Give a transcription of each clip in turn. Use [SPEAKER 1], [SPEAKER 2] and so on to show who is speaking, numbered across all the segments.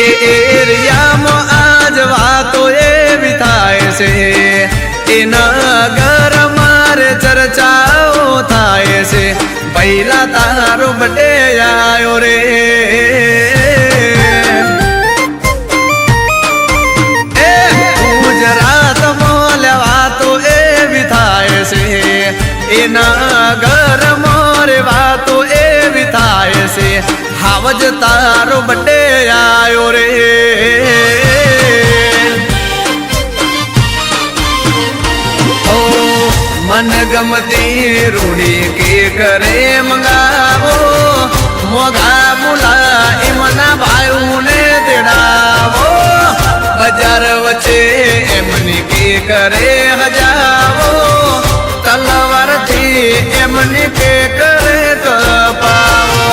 [SPEAKER 1] એરિયામાં આજ વાતો એવી થાય છે એના ઘર મારે ચર્ચાઓ થાય છે પહેલા તારો બડે આયો રે ગુજરાતમાં વાતો એવી થાય છે એના ઘર મારે વાતો એવી થાય છે હાવજ તારો બડે આયો રે ઓ મન ગમતી રૂડી કે કરે મંગાવો મોગા મુલા એમના ભાઈઓને તેડાવો બજાર વચ્ચે એમની કે કરે હજાવો તલવારથી એમની કે કરે કપાવો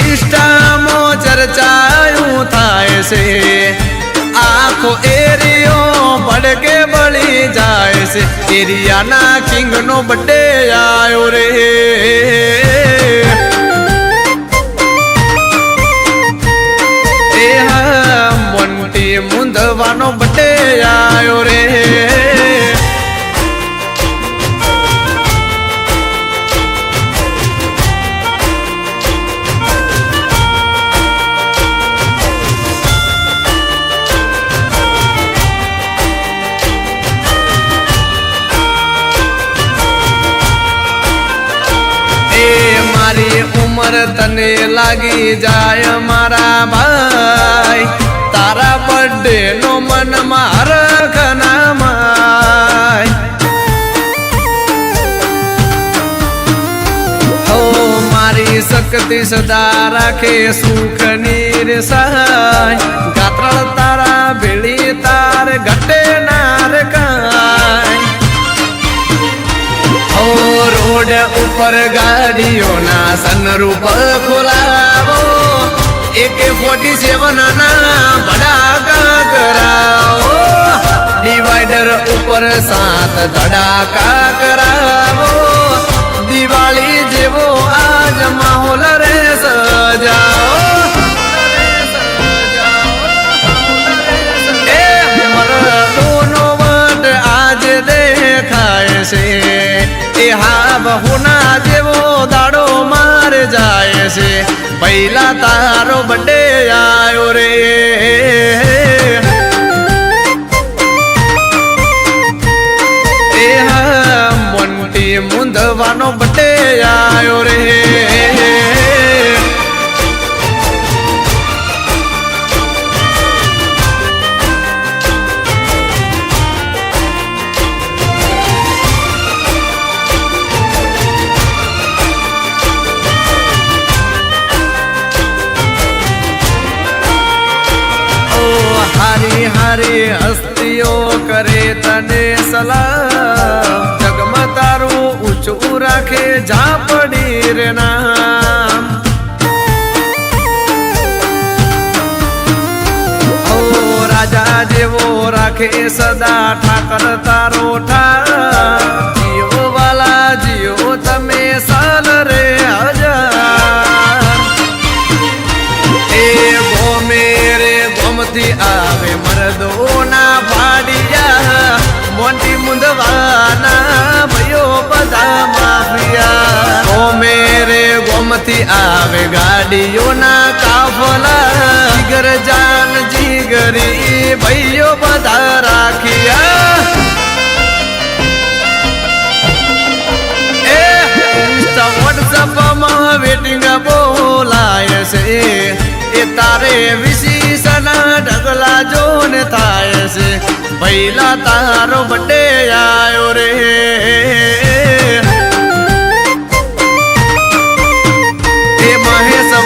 [SPEAKER 1] ઇન્સ્ટામાં ચર્ચાયું થાય છે આખો એરિયો ભડકે બળી જાય છે એરિયાના કિંગનો બડે આયો રે એ હા મોટી મુંદવાનો બડે આયો રે ઉમર તને લાગી જાય મારા ભાઈ તારા બર્થડે નો મન મારા ખનામાય હો મારી શક્તિ સદા રાખે સુખ ની સહાય ગાત્રળ તારા ભેળી તાર ઘટે નાર કાય રોડ ઉપર ગાડીઓના સનરૂપ ખોલાવો AK-47 ના ભડાકા કરાવો ડિવાઈડર ઉપર 7 ધડાકા કરાવો દિવાળી જેવો આજ માહોલ રે સજાવો એ મરદોનો વટ આજ દેખાય છે એ હા બહુના જેવો દાડો માર જાય છે પહેલા તારો બડે આયો રે એ હા મોટી મુંદવાનો બડે આયો રે હારી હારી હસ્તીઓ કરે તને સલામ જગમાં તારું ઊંચું રાખે ઝાપડી રે નામ ઓ રાજા જેવો રાખે સદા ઠાકર તારો ઠાક જીઓ વાલા જીઓ તમે સાલ રે હજાર એ ગોમે રે ગોમતી આવે મરદોના ભાડિયા મોટી મુંદવાના ભયો બધા માફિયા ગોમે રે ગોમતી આવે ગાડીઓના કાફલા જીગર જાન જીગરી ભયો બધા રાખિયા એ વોટ્સઅપમાં વેટિંગ બોલાય છે એ તારે વિશીષના ઢગલા જોને થાય છે પહેલા તારો બડે આયો રે